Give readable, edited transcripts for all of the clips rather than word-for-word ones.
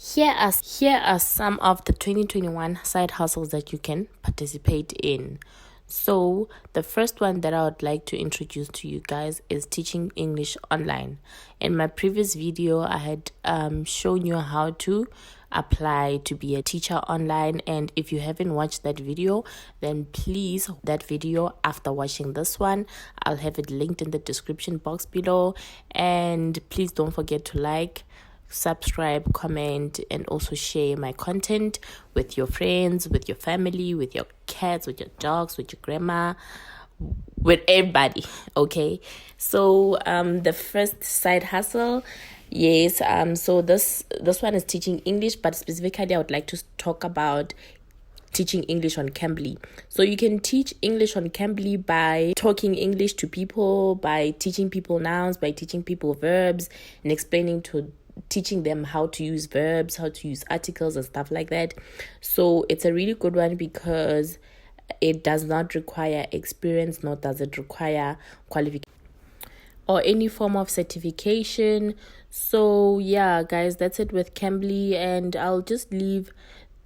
Here are some of the 2021 side hustles that you can participate in. So, the first one that I would like to introduce to you guys is teaching English online. In my previous video, I had shown you how to apply to be a teacher online, and if you haven't watched that video, then please that video after watching this one. I'll have it linked in the description box below, and please don't forget to like, subscribe, comment, and also share my content with your friends, with your family, with your cats, with your dogs, with your grandma, with everybody. Okay, so the first side hustle, yes, so this one is teaching English, but specifically I would like to talk about teaching English on Cambly. So you can teach English on Cambly by talking English to people, by teaching people nouns, by teaching people verbs, and teaching them how to use verbs, how to use articles and stuff like that. So it's a really good one because it does not require experience, nor does it require qualification or any form of certification. So yeah, guys, that's it with Cambly, and I'll just leave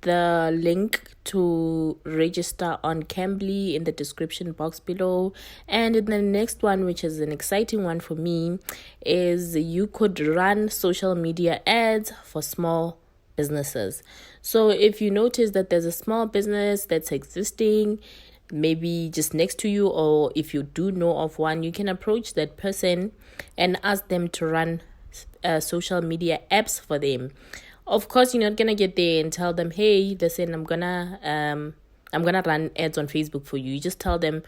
the link to register on Cambly in the description box below. And the next one, which is an exciting one for me, is you could run social media ads for small businesses. So if you notice that there's a small business that's existing, maybe just next to you, or if you do know of one, you can approach that person and ask them to run social media apps for them. Of course, you're not gonna get there and tell them, "Hey, listen, I'm gonna run ads on Facebook for you." You just tell them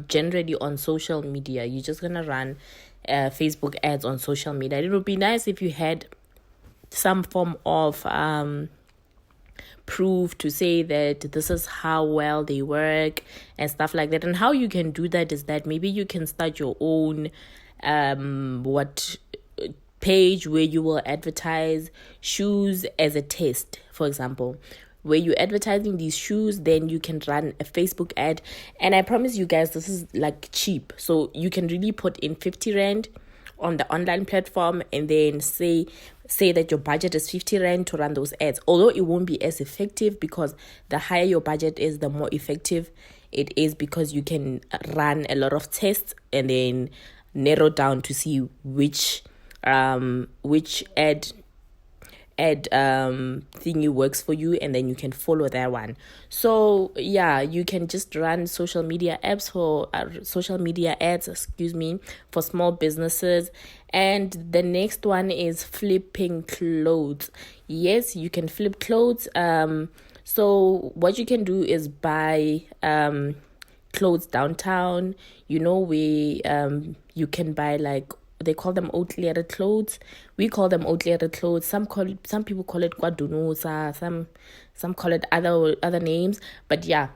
generally on social media. You're just gonna run Facebook ads on social media. It would be nice if you had some form of proof to say that this is how well they work and stuff like that. And how you can do that is that maybe you can start your own page where you will advertise shoes as a test, for example, where you're advertising these shoes. Then you can run a Facebook ad, and I promise you guys, this is like cheap. So you can really put in 50 rand on the online platform, and then say that your budget is 50 rand to run those ads. Although it won't be as effective, because the higher your budget is, the more effective it is, because you can run a lot of tests and then narrow down to see which ad thingy works for you, and then you can follow that one. So yeah, you can just run social media ads for small businesses. And the next one is flipping clothes. Yes, you can flip clothes. So what you can do is buy clothes downtown, where you can buy, like, they call them oat-layered clothes. We call them oat-layered clothes. Some people call it kwadunosa. Some call it other names. But yeah,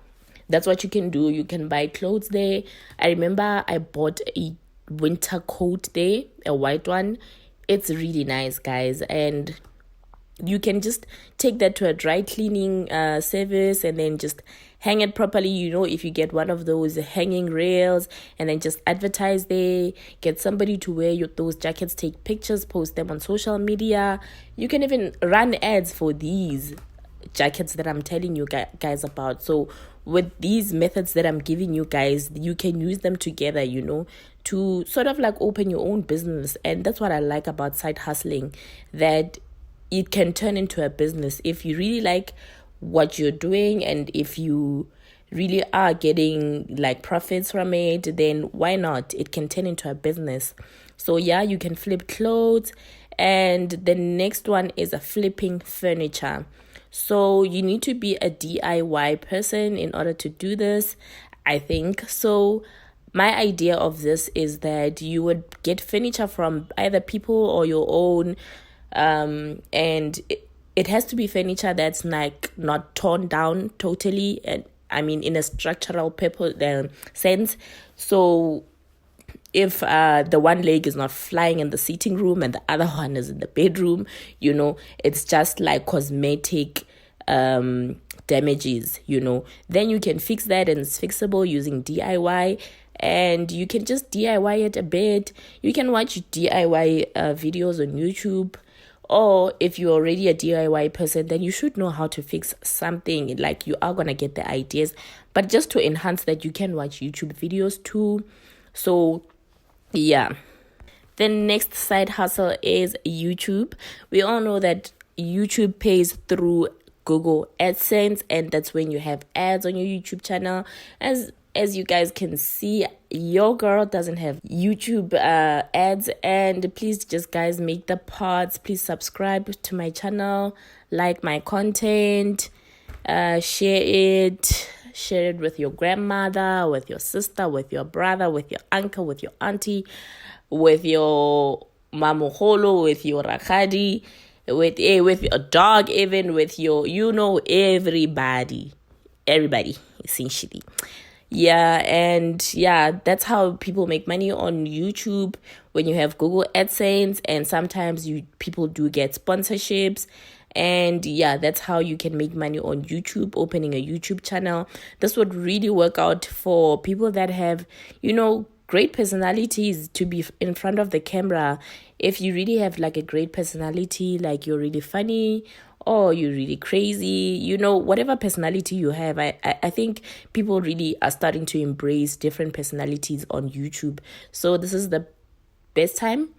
that's what you can do. You can buy clothes there. I remember I bought a winter coat there, a white one. It's really nice, guys, and you can just take that to a dry cleaning service and then just hang it properly. If you get one of those hanging rails, and then just advertise there, get somebody to wear those jackets, take pictures, post them on social media. You can even run ads for these jackets that I'm telling you guys about. So with these methods that I'm giving you guys, you can use them together, to sort of like open your own business. And that's what I like about side hustling, that it can turn into a business if you really like what you're doing, and if you really are getting like profits from it, then why not? It can turn into a business. So yeah, you can flip clothes. And the next one is a flipping furniture. So you need to be a DIY person in order to do this, I think. So my idea of this is that you would get furniture from either people or your own, and it has to be furniture that's like not torn down totally, and I mean in a structural sense. So if the one leg is not flying in the sitting room and the other one is in the bedroom, it's just like cosmetic damages, then you can fix that, and it's fixable using DIY. And you can just DIY it a bit. You can watch DIY videos on YouTube, Or if you're already a DIY person, then you should know how to fix something. Like, you are gonna get the ideas, but just to enhance that, you can watch YouTube videos too. So yeah. The next side hustle is YouTube. We all know that YouTube pays through Google AdSense, and that's when you have ads on your YouTube channel. As you guys can see, your girl doesn't have YouTube ads. And please, just guys, make the pods. Please subscribe to my channel, like my content, share it with your grandmother, with your sister, with your brother, with your uncle, with your auntie, with your mamuholo, with your rakadi, with your dog, even with your, everybody essentially. Yeah, and yeah, that's how people make money on YouTube, when you have Google AdSense, and sometimes people do get sponsorships. And yeah, that's how you can make money on YouTube, opening a YouTube channel. This would really work out for people that have, great personalities to be in front of the camera. If you really have like a great personality, like you're really funny, or you're really crazy, whatever personality you have, I think people really are starting to embrace different personalities on YouTube. So this is the best time,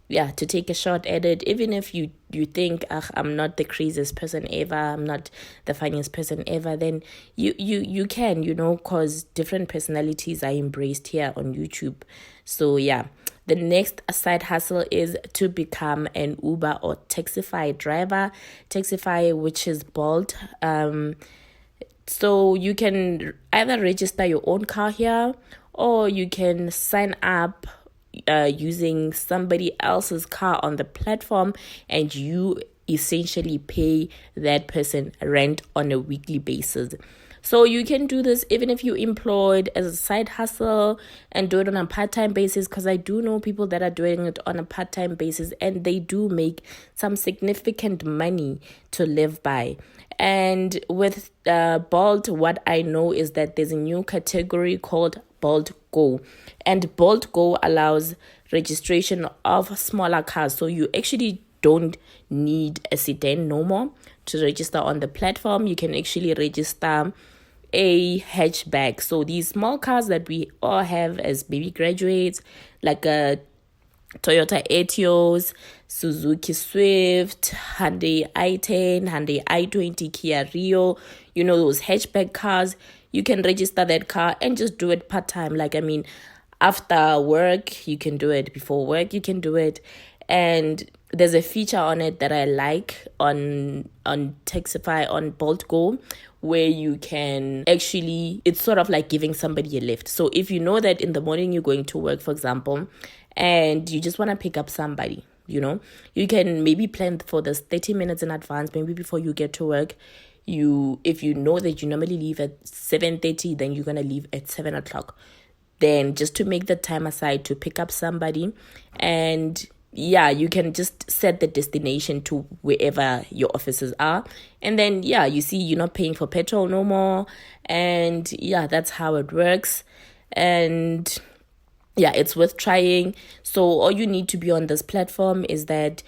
to take a shot at it. Even if you think, I'm not the craziest person ever, I'm not the funniest person ever, then you can, because different personalities are embraced here on YouTube. So yeah, the next side hustle is to become an Uber or Taxify driver. Taxify, which is Bolt. So you can either register your own car here, or you can sign up using somebody else's car on the platform, and you essentially pay that person rent on a weekly basis. So you can do this even if you're employed as a side hustle, and do it on a part-time basis, because I do know people that are doing it on a part-time basis, and they do make some significant money to live by. And with Bolt, what I know is that there's a new category called Bolt Go, and Bolt Go allows registration of smaller cars. So you actually don't need a sedan no more to register on the platform. You can actually register a hatchback. So these small cars that we all have as baby graduates, like a Toyota Etios, Suzuki Swift, Hyundai i10, Hyundai i20, Kia Rio, those hatchback cars. You can register that car and just do it part-time. After work, you can do it. Before work, you can do it. And there's a feature on it that I like on Taxify, on Bolt Go, where you can actually, it's sort of like giving somebody a lift. So if you know that in the morning you're going to work, for example, and you just want to pick up somebody, you can maybe plan for this 30 minutes in advance, maybe before you get to work. If you know that you normally leave at 7:30, then you're gonna leave at 7:00. Then just to make the time aside to pick up somebody, and you can just set the destination to wherever your offices are, and then you see you're not paying for petrol no more, and that's how it works. And it's worth trying. So all you need to be on this platform is that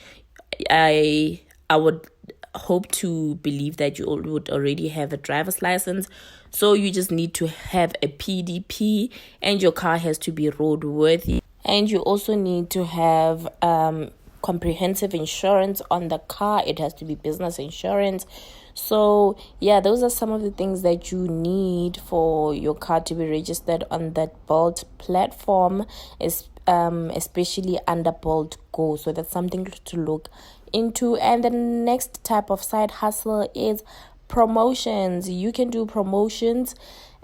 I would hope to believe that you would already have a driver's license. So you just need to have a PDP, and your car has to be roadworthy. And you also need to have comprehensive insurance on the car. It has to be business insurance. So those are some of the things that you need for your car to be registered on that Bolt platform, especially under Bolt Go. So that's something to look into. And the next type of side hustle is promotions. You can do promotions,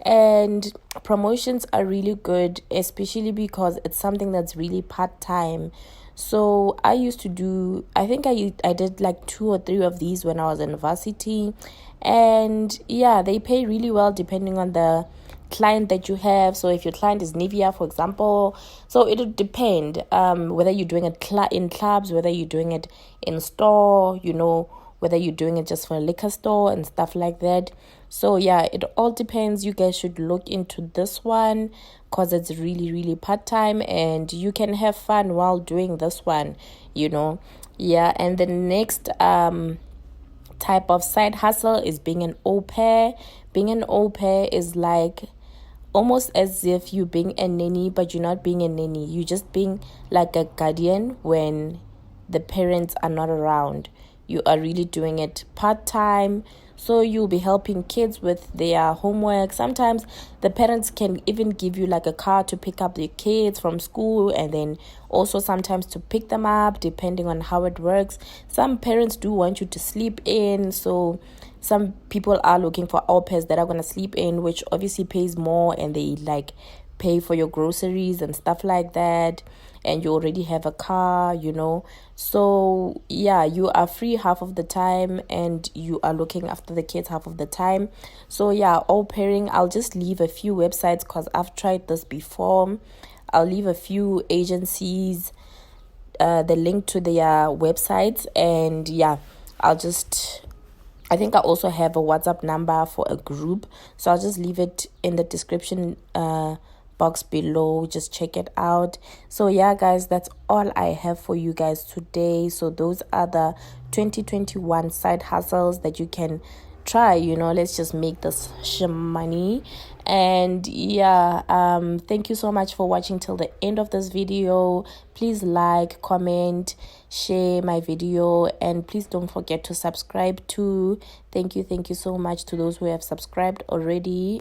and promotions are really good, especially because it's something that's really part-time. So I used to do, I think I did like 2 or 3 of these when I was in varsity, and they pay really well depending on the client that you have. So if your client is Nivea, for example, so it'll depend whether you're doing it in clubs, whether you're doing it in store, whether you're doing it just for a liquor store and stuff like that. So it all depends. You guys should look into this one, because it's really, really part-time, and you can have fun while doing this one, Yeah, and the next type of side hustle is being an au pair. Being an au pair is like almost as if you being a nanny, but you're not being a nanny. You're just being like a guardian when the parents are not around. You are really doing it part-time, so you'll be helping kids with their homework. Sometimes the parents can even give you like a car to pick up the kids from school, and then also sometimes to pick them up depending on how it works. Some parents do want you to sleep in, so some people are looking for au pairs that are going to sleep in, which obviously pays more, and they like pay for your groceries and stuff like that, and you already have a car, so yeah, you are free half of the time and you are looking after the kids half of the time. So yeah, au pairing, I'll just leave a few websites because I've tried this before. I'll leave a few agencies, the link to their websites, and yeah, I think I also have a WhatsApp number for a group, so I'll just leave it in the description box below. Just check it out. So yeah, guys, that's all I have for you guys today. So those are the 2021 side hustles that you can try. Let's just make this money. And yeah, thank you so much for watching till the end of this video. Please like, comment, share my video, and please don't forget to subscribe too. Thank you so much to those who have subscribed already.